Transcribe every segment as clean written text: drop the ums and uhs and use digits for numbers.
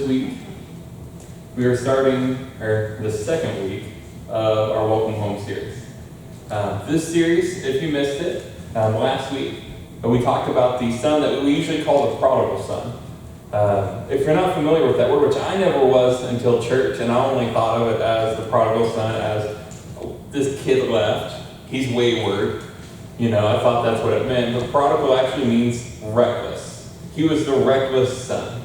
week, we are starting the second week of our Welcome Home series. This series, if you missed it, last week, we talked about the son that we usually call the prodigal son. If you're not familiar with that word, which I never was until church, and I only thought of it as the prodigal son, as this kid left, he's wayward. I thought that's what it meant. But prodigal actually means reckless. He was the reckless son.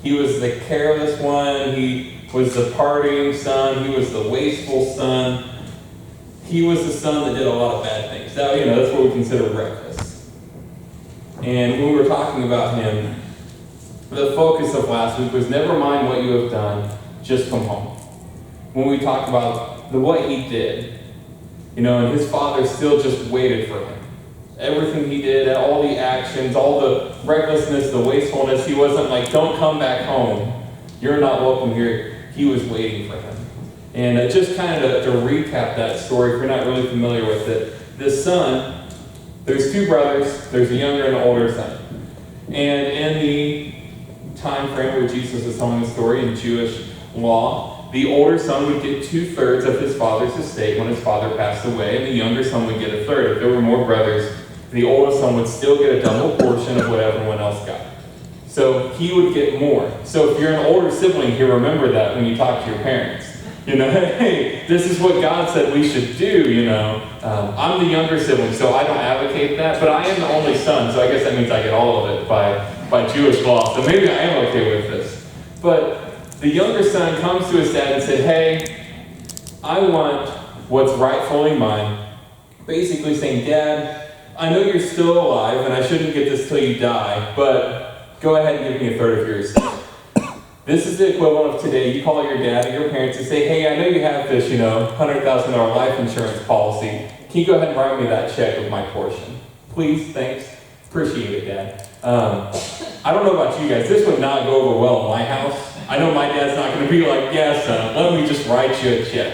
He was the careless one. He was the partying son. He was the wasteful son. He was the son that did a lot of bad things. Now, that's what we consider reckless. And when we were talking about him, the focus of last week was never mind what you have done, just come home. When we talked about what he did, and his father still just waited for him. Everything he did, all the actions, all the recklessness, the wastefulness, he wasn't like, don't come back home. You're not welcome here. He was waiting for him. And just kind of to recap that story, if you're not really familiar with it, this son, there's two brothers, there's a younger and an older son. And in the time frame where Jesus is telling the story in Jewish law, the older son would get 2/3 of his father's estate when his father passed away, and the younger son would get 1/3. If there were more brothers, the oldest son would still get a double portion of what everyone else got. So he would get more. So if you're an older sibling here, remember that when you talk to your parents. Hey, this is what God said we should do, I'm the younger sibling, so I don't advocate that, but I am the only son, so I guess that means I get all of it by Jewish law, so maybe I am okay with this. But the younger son comes to his dad and said, hey, I want what's rightfully mine. Basically saying, Dad, I know you're still alive and I shouldn't get this till you die, but go ahead and give me 1/3 of your estate. This is the equivalent of today. You call your dad or your parents and say, hey, I know you have this, $100,000 life insurance policy. Can you go ahead and write me that check of my portion? Please, thanks. Appreciate it, Dad. I don't know about you guys. This would not go over well in my house. I know my dad's not going to be like, yeah, son, let me just write you a check.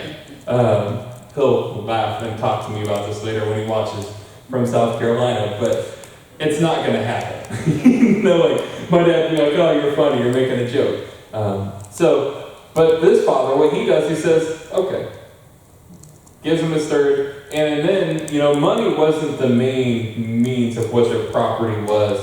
He'll laugh and talk to me about this later when he watches from South Carolina, but it's not going to happen. My dad would be like, oh, you're funny, you're making a joke. But this father, what he does, he says, okay, gives him his 1/3, and then, money wasn't the main means of what their property was.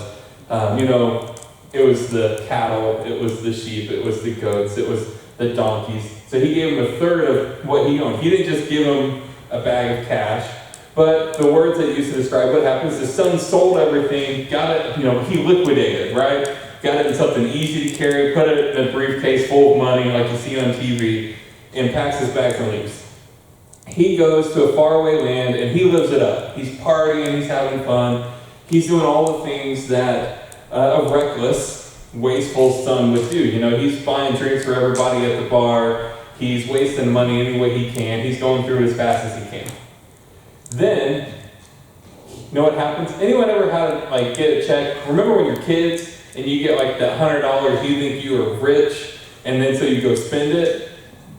It was the cattle, it was the sheep, it was the goats, it was the donkeys. So he gave him 1/3 of what he owned. He didn't just give him a bag of cash, but the words that used to describe what happens, the son sold everything, got it, he liquidated, right? Got it in something easy to carry, put it in a briefcase full of money like you see on TV, and packs his bags and leaves. He goes to a faraway land and he lives it up. He's partying, he's having fun, he's doing all the things that a reckless, wasteful son would do. He's buying drinks for everybody at the bar, he's wasting money any way he can, he's going through it as fast as he can. Then, what happens? Anyone ever had get a check? Remember when you're kids and you get that $100, you think you are rich, and then so you go spend it,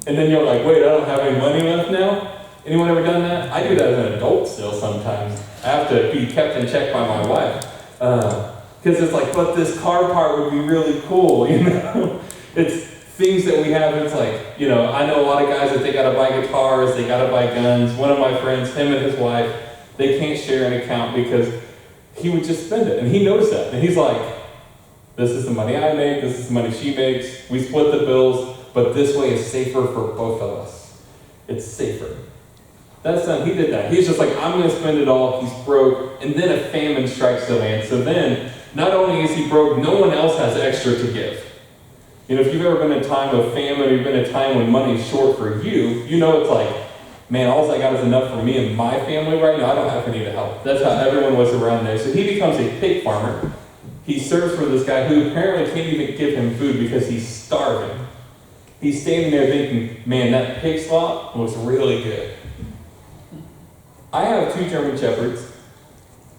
and then you're like, wait, I don't have any money left now? Anyone ever done that? I do that as an adult still sometimes. I have to be kept in check by my wife. Because it's like, but this car part would be really cool, It's things that we have, it's like, I know a lot of guys that they gotta buy guitars, they gotta buy guns. One of my friends, him and his wife, they can't share an account because he would just spend it, and he knows that. And he's like, this is the money I make, this is the money she makes, we split the bills, but this way is safer for both of us. It's safer. That son, he did that. He's just like, I'm going to spend it all. He's broke. And then a famine strikes the land. So then, not only is he broke, no one else has extra to give. If you've ever been in a time of famine, or you've been in a time when money's short for you, it's like, man, all I got is enough for me and my family right now. I don't have any to help. That's how everyone was around there. So he becomes a pig farmer. He serves for this guy who apparently can't even give him food because he's starving. He's standing there thinking, man, that pig slop was really good. I have 2 German Shepherds,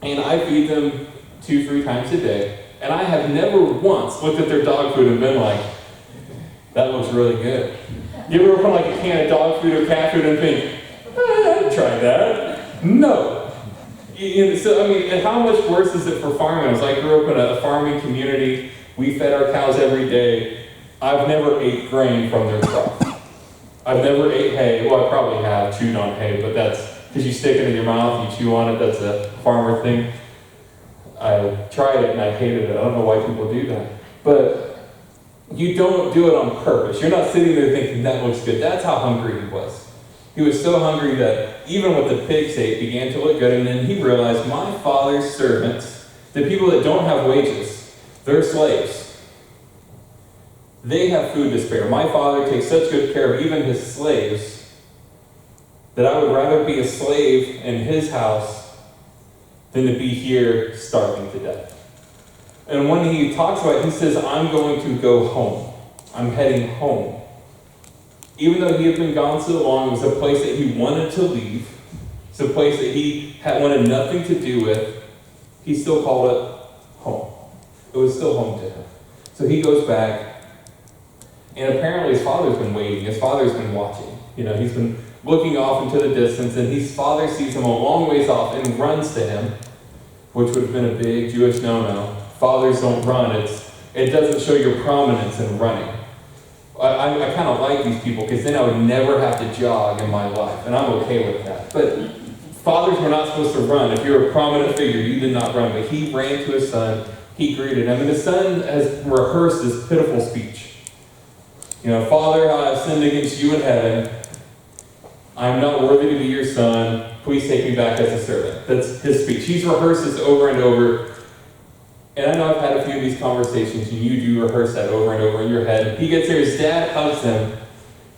and I feed them 2-3 times a day, and I have never once looked at their dog food and been like, that looks really good. You ever open a can of dog food or cat food and think, I'd try that? No. How much worse is it for farmers? I grew up in a farming community. We fed our cows every day. I've never ate grain from their crop. I've never ate hay. Well, I probably have chewed on hay, but that's because you stick it in your mouth, you chew on it. That's a farmer thing. I tried it and I hated it. I don't know why people do that. But you don't do it on purpose. You're not sitting there thinking, that looks good. That's how hungry he was. He was so hungry that even what the pigs ate began to look good. And then he realized, my father's servants, the people that don't have wages, they're slaves. They have food to spare. My father takes such good care of even his slaves that I would rather be a slave in his house than to be here starving to death. And when he talks about it, he says, I'm going to go home. I'm heading home. Even though he had been gone so long, it was a place that he wanted to leave. It's a place that he had wanted nothing to do with. He still called it home. It was still home to him. So he goes back. And apparently his father's been waiting. His father's been watching. He's been looking off into the distance, and his father sees him a long ways off and runs to him, which would have been a big Jewish no-no. Fathers don't run. It doesn't show your prominence in running. I kind of like these people because then I would never have to jog in my life, and I'm okay with that. But fathers were not supposed to run. If you're a prominent figure, you did not run. But he ran to his son. He greeted him, and his son has rehearsed his pitiful speech. Father, I have sinned against you in heaven. I am not worthy to be your son. Please take me back as a servant. That's his speech. He's rehearsed this over and over. And I know I've had a few of these conversations, and you do rehearse that over and over in your head. He gets there, his dad hugs him,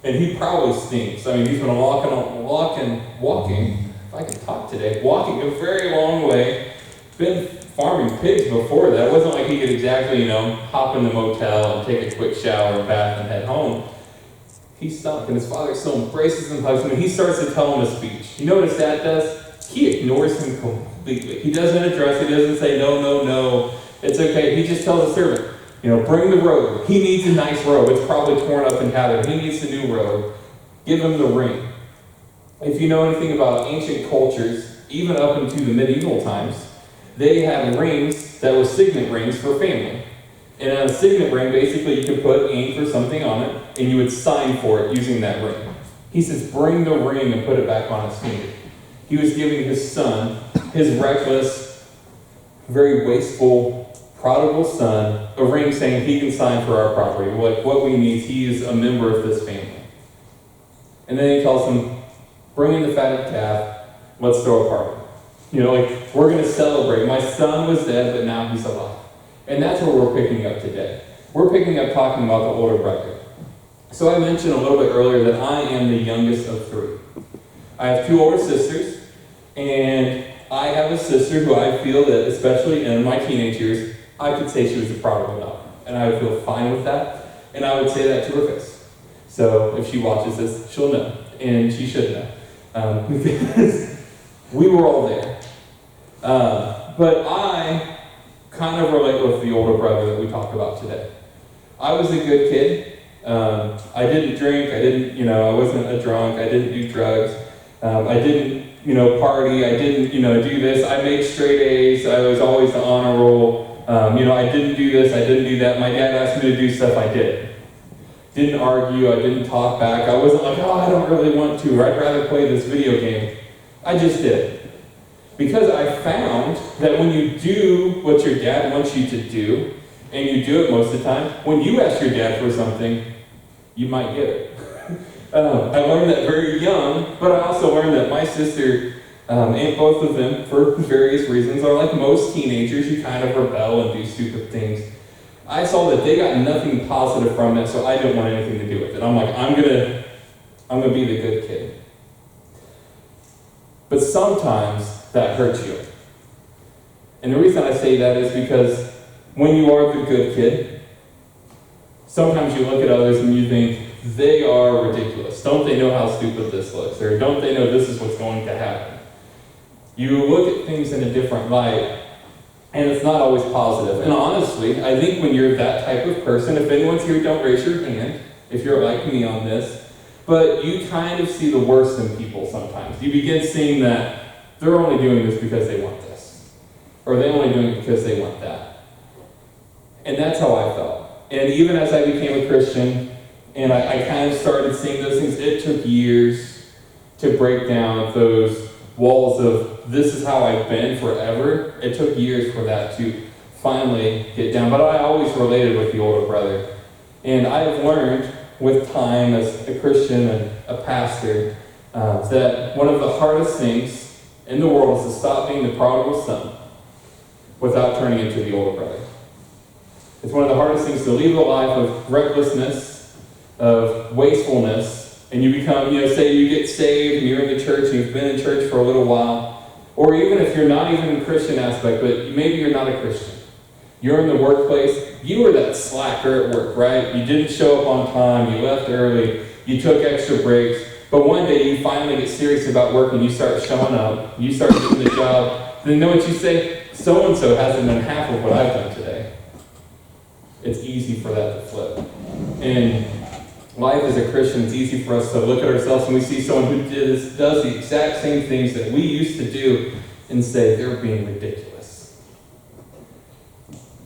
and he probably stinks. I mean, he's been walking, if I can talk today, walking a very long way. Been farming pigs before that. It wasn't like he could exactly, hop in the motel and take a quick shower and bath and head home. He stunk, and his father still embraces him, hugs him, and he starts to tell him a speech. You know what his dad does? He ignores him completely. He doesn't address it. He doesn't say, no, it's okay. He just tells the servant, bring the robe. He needs a nice robe. It's probably torn up and tattered. He needs a new robe. Give him the ring. If you know anything about ancient cultures, even up into the medieval times, they had rings that were signet rings for family. And on a signet ring, basically you could put ink or something on it, and you would sign for it using that ring. He says, bring the ring and put it back on his finger. He was giving his son, his reckless, very wasteful, prodigal son, a ring saying he can sign for our property. What we need, he is a member of this family. And then he tells him, bring in the fatted calf, let's throw a party. We're going to celebrate. My son was dead, but now he's alive. And that's what we're picking up today. We're picking up talking about the older brother. So I mentioned a little bit earlier that I am the youngest of three. I have two older sisters, and I have a sister who I feel that, especially in my teenage years, I could say she was a prodigal daughter. And I would feel fine with that, and I would say that to her face. So if she watches this, she'll know, and she should know. Because we were all there. But I kind of relate with the older brother that we talked about today. I was a good kid. I didn't drink. I wasn't a drunk. I didn't do drugs. I didn't, party. I didn't, do this. I made straight A's. I was always the honor roll. I didn't do this. I didn't do that. My dad asked me to do stuff. I did. Didn't argue. I didn't talk back. I wasn't like, I don't really want to, or I'd rather play this video game. I just did. Because I found that when you do what your dad wants you to do, and you do it most of the time, when you ask your dad for something, you might get it. I learned that very young, but I also learned that my sister, and both of them, for various reasons, are like most teenagers, you kind of rebel and do stupid things. I saw that they got nothing positive from it, so I didn't want anything to do with it. I'm like, I'm gonna be the good kid. But sometimes that hurts you. And the reason I say that is because when you are the good kid, sometimes you look at others and you think, they are ridiculous. Don't they know how stupid this looks? Or don't they know this is what's going to happen? You look at things in a different light, and it's not always positive. And honestly, I think when you're that type of person, if anyone's here, don't raise your hand if you're like me on this, but you kind of see the worst in people sometimes. You begin seeing that they're only doing this because they want this. Or they're only doing it because they want that. And that's how I felt. And even as I became a Christian, and I kind of started seeing those things, it took years to break down those walls of this is how I've been forever. It took years for that to finally get down. But I always related with the older brother. And I have learned with time as a Christian and a pastor that one of the hardest things in the world is to stop being the prodigal son without turning into the older brother. It's one of the hardest things to leave a life of recklessness, of wastefulness, and you become, say you get saved and you're in the church and you've been in church for a little while, or even if you're not even in the Christian aspect, but maybe you're not a Christian. You're in the workplace, you were that slacker at work, right? You didn't show up on time, you left early, you took extra breaks, but one day you finally get serious about work and you start showing up, you start doing the job, then know what you say? So-and-so hasn't done half of what I've done today. It's easy for that to flip. And life as a Christian, it's easy for us to look at ourselves and we see someone who does the exact same things that we used to do and say, they're being ridiculous.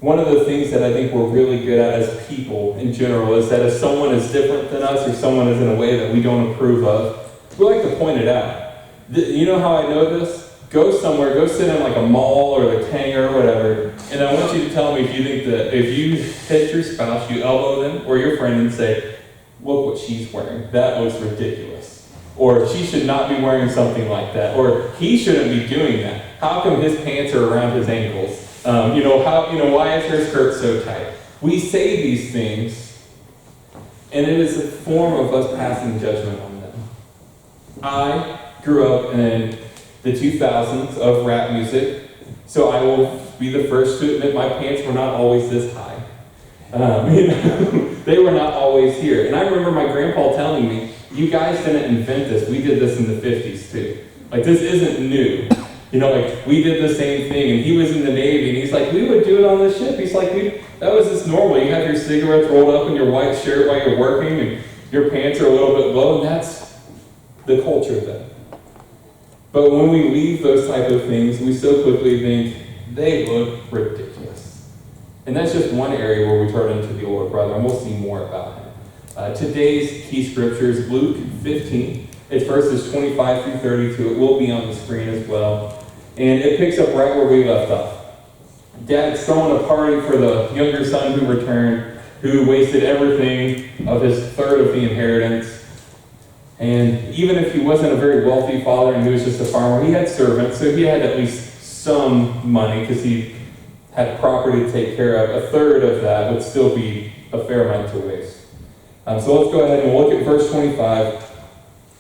One of the things that I think we're really good at as people in general is that if someone is different than us or someone is in a way that we don't approve of, we like to point it out. You know how I know this? Go somewhere, go sit in like a mall or the Tanger or whatever, and I want you to tell me if you think that if you hit your spouse, you elbow them or your friend and say, look what she's wearing, that looks ridiculous. Or she should not be wearing something like that. Or he shouldn't be doing that. How come his pants are around his ankles? Why is her skirt so tight? We say these things, and it is a form of us passing judgment on them. I grew up in the 2000s of rap music, so I will be the first to admit my pants were not always this high. They were not always here. And I remember my grandpa telling me, you guys didn't invent this, we did this in the 50s too. Like, this isn't new. We did the same thing, and he was in the Navy, and he's like, we would do it on the ship. He's like, that was just normal. You have your cigarettes rolled up in your white shirt while you're working, and your pants are a little bit low, and that's the culture then. But when we leave those type of things, we so quickly think, they look ridiculous. And that's just one area where we turn into the older brother, and we'll see more about him. Today's key scripture is Luke 15. It's verses 25 through 32. It will be on the screen as well. And it picks up right where we left off. Dad's throwing a party for the younger son who returned, who wasted everything of his third of the inheritance. And even if he wasn't a very wealthy father and he was just a farmer, he had servants, so he had at least some money because he had property to take care of. A third of that would still be a fair amount to waste. So let's go ahead and look at verse 25.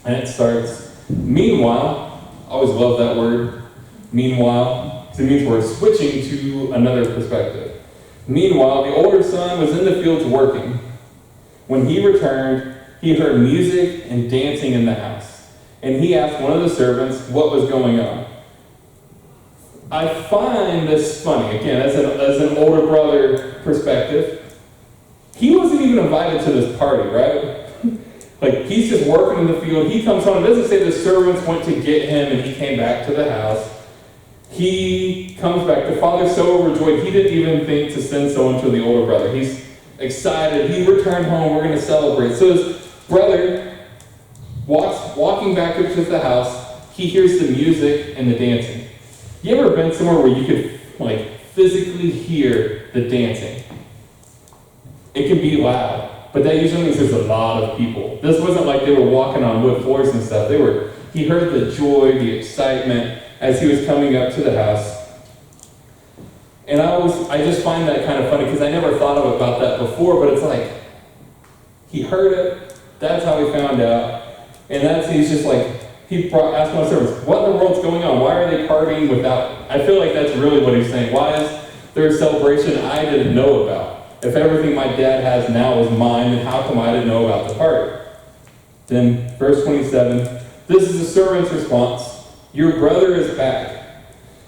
And it starts, meanwhile, I always love that word, meanwhile, because it means we're switching to another perspective. Meanwhile, the older son was in the fields working. When he returned, he heard music and dancing in the house. And he asked one of the servants what was going on. I find this funny, again, as an older brother perspective. He wasn't even invited to this party, right? Like, he's just working in the field. He comes home. It doesn't say the servants went to get him and he came back to the house. He comes back. The father's so overjoyed, he didn't even think to send someone to the older brother. He's excited. He returned home. We're going to celebrate. So his brother walking back up to the house. He hears the music and the dancing. You ever been somewhere where you could, physically hear the dancing? It can be loud. But that usually means there's a lot of people. This wasn't like they were walking on wood floors and stuff. He heard the joy, the excitement as he was coming up to the house. And I just find that kind of funny because I never thought about that before, but it's like, he heard it, that's how he found out, and he's just like, asked one of the servants, what in the world's going on? Why are they partying without, I feel like that's really what he's saying. Why is there a celebration I didn't know about? If everything my dad has now is mine, then how come I didn't know about the party? Then, verse 27, this is the servant's response. Your brother is back.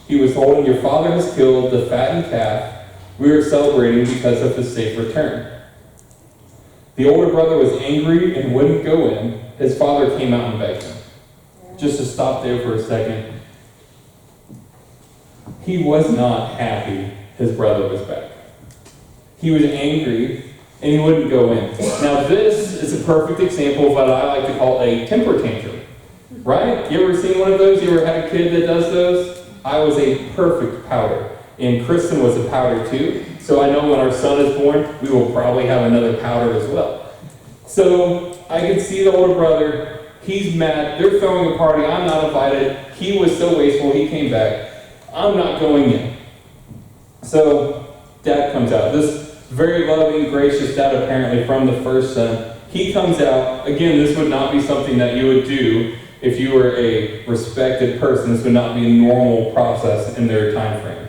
He was told, your father has killed the fattened calf. We are celebrating because of his safe return. The older brother was angry and wouldn't go in. His father came out and begged him. Just to stop there for a second. He was not happy his brother was back. He was angry and he wouldn't go in. Now this is a perfect example of what I like to call a temper tantrum, right? You ever seen one of those? You ever had a kid that does those? I was a perfect pouter, and Kristen was a pouter too, so I know when our son is born, we will probably have another pouter as well. So I can see the older brother, he's mad, they're throwing a party, I'm not invited, he was so wasteful, he came back, I'm not going in. So dad comes out, this very loving, gracious dad apparently from the first son, he comes out. Again, this would not be something that you would do if you were a respected person. This would not be a normal process in their time frame.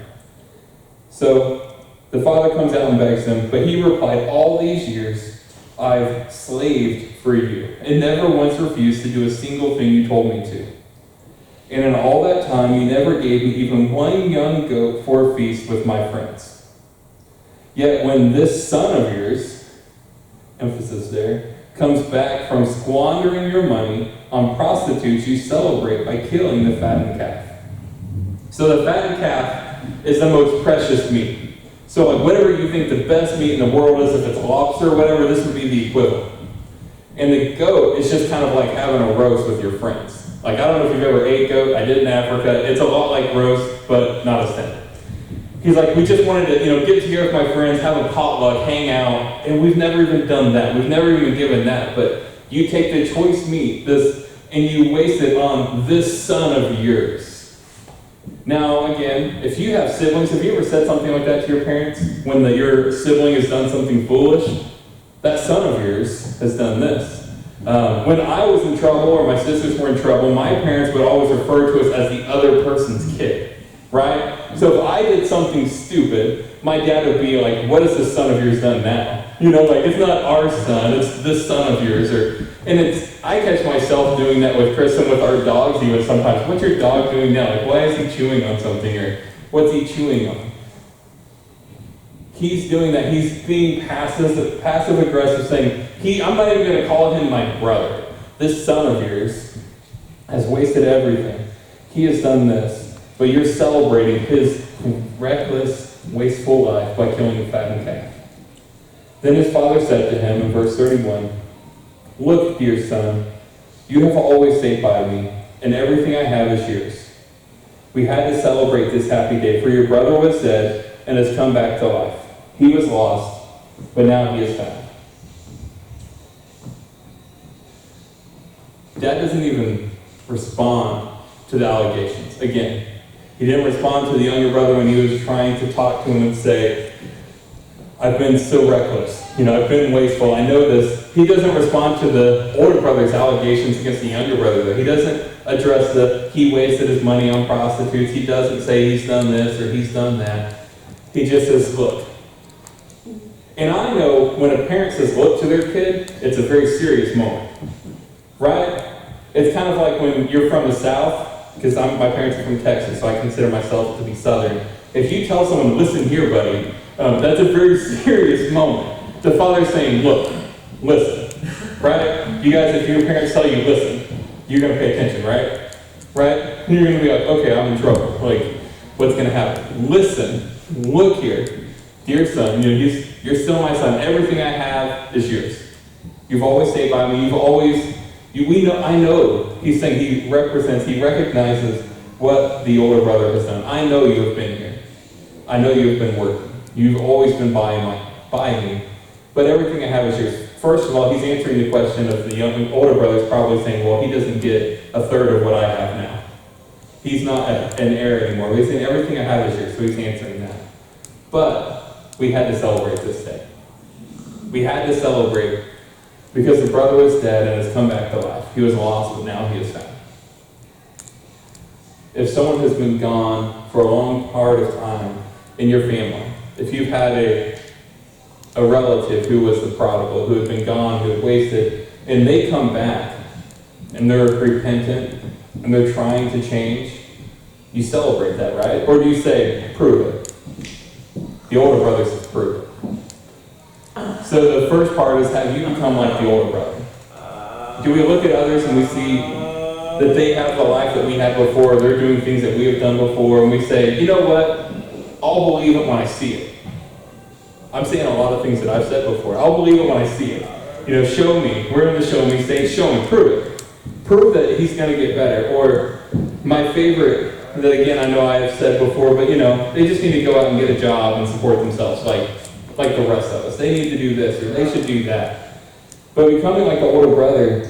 So the father comes out and begs him, but he replied, all these years I've slaved for you and never once refused to do a single thing you told me to. And in all that time you never gave me even one young goat for a feast with my friends. Yet when this son of yours, emphasis there, comes back from squandering your money on prostitutes, you celebrate by killing the fattened calf. So the fattened calf is the most precious meat. So like whatever you think the best meat in the world is, if it's lobster or whatever, this would be the equivalent. And the goat is just kind of like having a roast with your friends. Like I don't know if you've ever ate goat, I did in Africa. It's a lot like roast, but not as tender. He's like, we just wanted to, get together with my friends, have a potluck, hang out, and we've never even done that. We've never even given that. But you take the choice meat, and you waste it on this son of yours. Now, again, if you have siblings, have you ever said something like that to your parents? When your sibling has done something foolish? That son of yours has done this. When I was in trouble or my sisters were in trouble, my parents would always refer to us as the other person's kid. Right? So if I did something stupid, my dad would be like, what has this son of yours done now? It's not our son, it's this son of yours. I catch myself doing that with Kristen, with our dogs even sometimes. What's your dog doing now? Like, why is he chewing on something? Or what's he chewing on? He's doing that. He's being passive aggressive, saying, I'm not even going to call him my brother. This son of yours has wasted everything. He has done this. But you're celebrating his reckless, wasteful life by killing the fattened calf. Then his father said to him in verse 31, look, dear son, you have always stayed by me, and everything I have is yours. We had to celebrate this happy day, for your brother was dead and has come back to life. He was lost, but now he is found. Dad doesn't even respond to the allegations. Again, he didn't respond to the younger brother when he was trying to talk to him and say, I've been so reckless. I've been wasteful. I know this. He doesn't respond to the older brother's allegations against the younger brother, though. He doesn't address he wasted his money on prostitutes. He doesn't say he's done this or he's done that. He just says, look. And I know when a parent says look to their kid, it's a very serious moment. Right? It's kind of like when you're from the South, because my parents are from Texas, so I consider myself to be Southern. If you tell someone, listen here, buddy, that's a very serious moment. The father's saying, look, listen, right? You guys, if your parents tell you, listen, you're going to pay attention, right? Right? And you're going to be like, okay, I'm in trouble. Like, what's going to happen? Listen, look here, dear son, you're still my son. Everything I have is yours. You've always stayed by me. I know, he's saying he recognizes what the older brother has done. I know you have been here. I know you have been working. You've always been by me. But everything I have is yours. First of all, he's answering the question of the older brother is probably saying, well, he doesn't get a third of what I have now. He's not an heir anymore. He's saying everything I have is yours, so he's answering that. But we had to celebrate this day. We had to celebrate because the brother was dead and has come back to life. He was lost, but now he is found. If someone has been gone for a long part of time in your family, if you've had a relative who was the prodigal, who had been gone, who had wasted, and they come back and they're repentant and they're trying to change, you celebrate that, right? Or do you say, prove it? The older brother says, prove it. So the first part is, have you become like the older brother? Do we look at others and we see that they have the life that we had before, they're doing things that we have done before, and we say, you know what? I'll believe it when I see it. I'm saying a lot of things that I've said before. I'll believe it when I see it. Show me. We're in the show me stage. Show me. Prove it. Prove that he's going to get better. Or my favorite, that again I know I have said before, but they just need to go out and get a job and support themselves like the rest of us. They need to do this or they should do that. But becoming like the older brother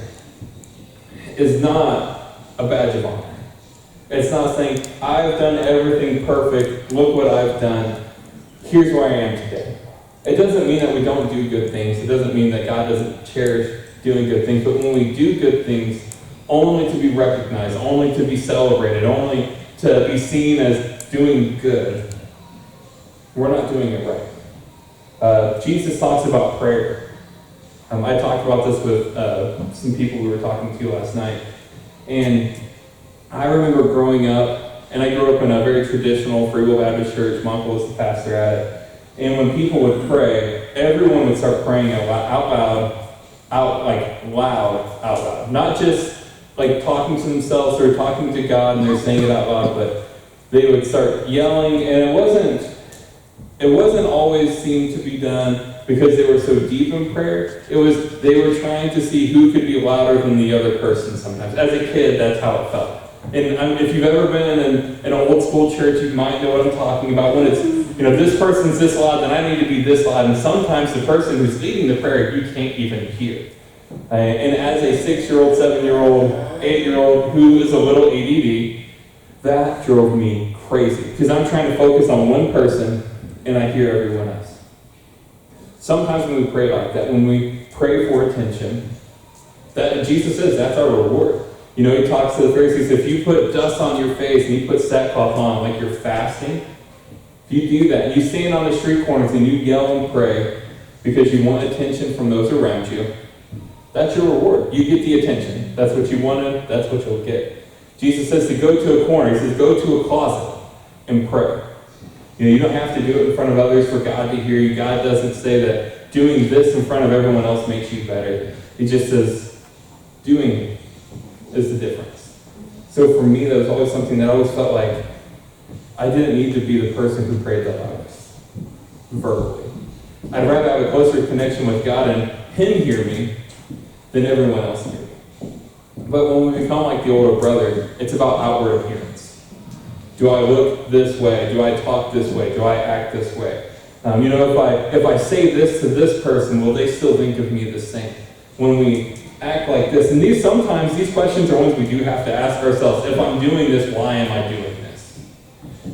is not a badge of honor. It's not saying, I've done everything perfect, look what I've done, here's where I am today. It doesn't mean that we don't do good things. It doesn't mean that God doesn't cherish doing good things. But when we do good things, only to be recognized, only to be celebrated, only to be seen as doing good, we're not doing it right. Jesus talks about prayer. I talked about this with some people we were talking to last night. And I remember growing up, and I grew up in a very traditional Free Will Baptist church. My uncle was the pastor at it. And when people would pray, everyone would start praying out loud. Not just like talking to themselves or talking to God and they're saying it out loud, but they would start yelling, and it wasn't always seemed to be done because they were so deep in prayer. It was they were trying to see who could be louder than the other person sometimes. As a kid, that's how it felt. And if you've ever been in an old school church, you might know what I'm talking about. When it's, this person's this loud, then I need to be this loud. And sometimes the person who's leading the prayer, you can't even hear. And as a 6-year-old, 7-year-old, 8-year-old who is a little ADD, that drove me crazy. Because I'm trying to focus on one person, and I hear everyone else. Sometimes when we pray like that, when we pray for attention, that Jesus says that's our reward. He talks to the Pharisees, if you put dust on your face and you put sackcloth on like you're fasting, if you do that, you stand on the street corners and you yell and pray because you want attention from those around you, that's your reward. You get the attention. That's what you wanted, that's what you'll get. Jesus says to go to a corner. He says go to a closet and pray. You don't have to do it in front of others for God to hear you. God doesn't say that doing this in front of everyone else makes you better. He just says doing it is the difference. So for me, that was always something that I always felt like I didn't need to be the person who prayed the loudest, verbally. I'd rather have a closer connection with God and Him hear me than everyone else hear me. But when we become like the older brother, it's about outward appearance. Do I look this way? Do I talk this way? Do I act this way? If I say this to this person, will they still think of me the same? When we act like this, and sometimes these questions are ones we do have to ask ourselves. If I'm doing this, why am I doing this?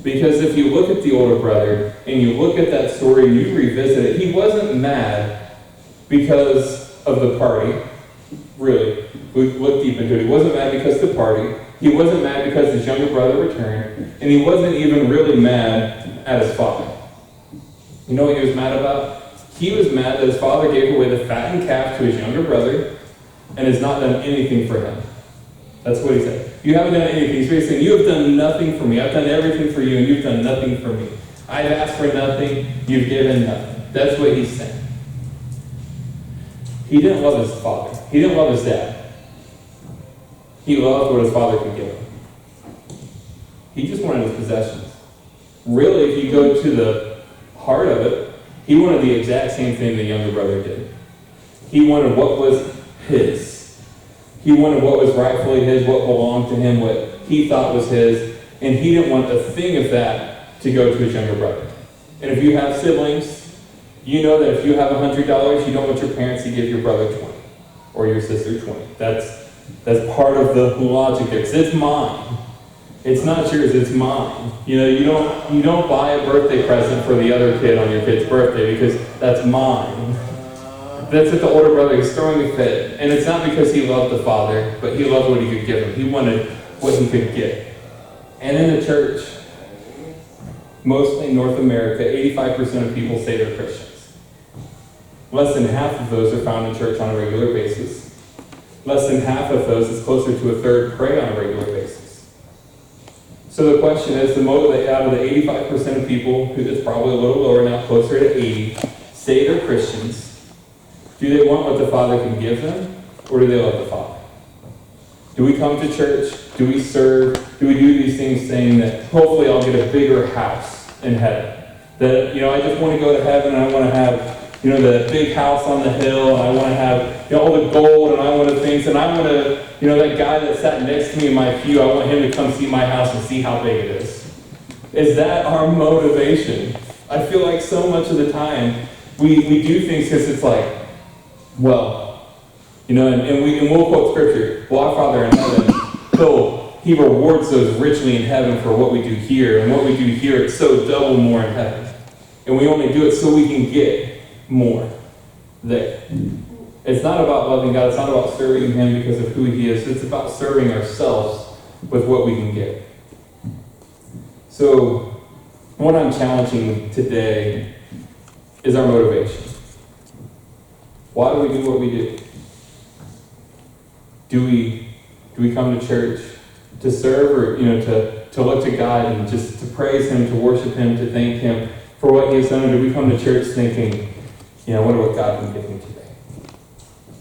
Because if you look at the older brother and you look at that story and you revisit it, he wasn't mad because of the party. Really, we look deep into it. He wasn't mad because of the party. He wasn't mad because his younger brother returned, and he wasn't even really mad at his father. You know what he was mad about? He was mad that his father gave away the fattened calf to his younger brother and has not done anything for him. That's what he said. You haven't done anything. He's basically saying, you have done nothing for me. I've done everything for you, and you've done nothing for me. I've asked for nothing. You've given nothing. That's what he's saying. He didn't love his father. He didn't love his dad. He loved what his father could give him. He just wanted his possessions. Really, if you go to the heart of it, he wanted the exact same thing the younger brother did. He wanted what was his. He wanted what was rightfully his, what belonged to him, what he thought was his, and he didn't want a thing of that to go to his younger brother. And if you have siblings, you know that if you have $100, you don't want your parents to give your brother 20 or your sister 20. That's part of the logic there. 'Cause it's mine. It's not yours, it's mine. You don't buy a birthday present for the other kid on your kid's birthday because that's mine. That's what the older brother is throwing a fit. And it's not because he loved the father, but he loved what he could give him. He wanted what he could get. And in the church, mostly in North America, 85% of people say they're Christians. Less than half of those are found in church on a regular basis. Less than half of those, is closer to a third, pray on a regular basis. So the question is, out of the 85% of people, who is probably a little lower now, closer to 80, say they're Christians, do they want what the Father can give them, or do they love the Father? Do we come to church? Do we serve? Do we do these things saying that hopefully I'll get a bigger house in heaven? That, I just want to go to heaven and I want to have, the big house on the hill, and I want to have, all the gold, and I want to things, and I want to, that guy that sat next to me in my pew, I want him to come see my house and see how big it is. Is that our motivation? I feel like so much of the time we do things because it's like, well, and we'll quote scripture. Well, our Father in heaven, He rewards those richly in heaven for what we do here, and what we do here, it's so double more in heaven. And we only do it so we can get more there. It's not about loving God. It's not about serving Him because of who He is. It's about serving ourselves with what we can get. So, what I'm challenging today is our motivation. Why do we do what we do? Do we come to church to serve, or to look to God and just to praise Him, to worship Him, to thank Him for what He has done? Or do we come to church thinking, I wonder what God can give me today?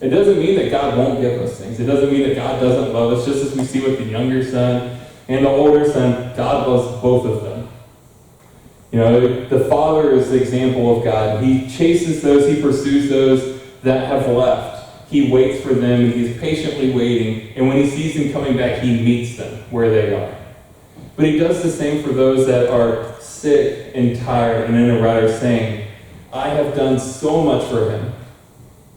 It doesn't mean that God won't give us things. It doesn't mean that God doesn't love us. Just as we see with the younger son and the older son, God loves both of them. The Father is the example of God. He chases those, He pursues those that have left. He waits for them, and He's patiently waiting. And when He sees them coming back, He meets them where they are. But He does the same for those that are sick and tired and in a rut, saying, I have done so much for Him.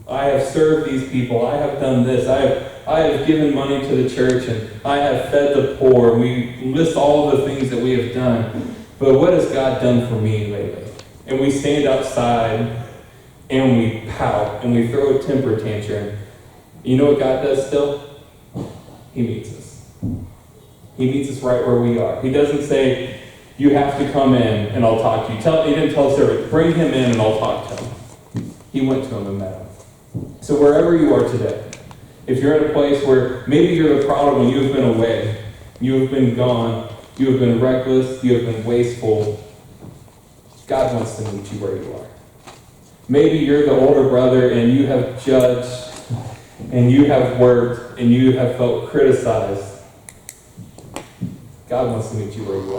I have served these people. I have done this. I have given money to the church, and I have fed the poor. We list all of the things that we have done. But what has God done for me lately? And we stand outside and we pout and we throw a temper tantrum. You know what God does still? He meets us. He meets us right where we are. He doesn't say, you have to come in and I'll talk to you. He didn't tell the servant, bring him in and I'll talk to him. He went to him and met him. So wherever you are today, if you're at a place where maybe you're the prodigal, you have been away, you have been gone, you have been reckless, you have been wasteful, God wants to meet you where you are. Maybe you're the older brother and you have judged and you have worked and you have felt criticized. God wants to meet you where you are.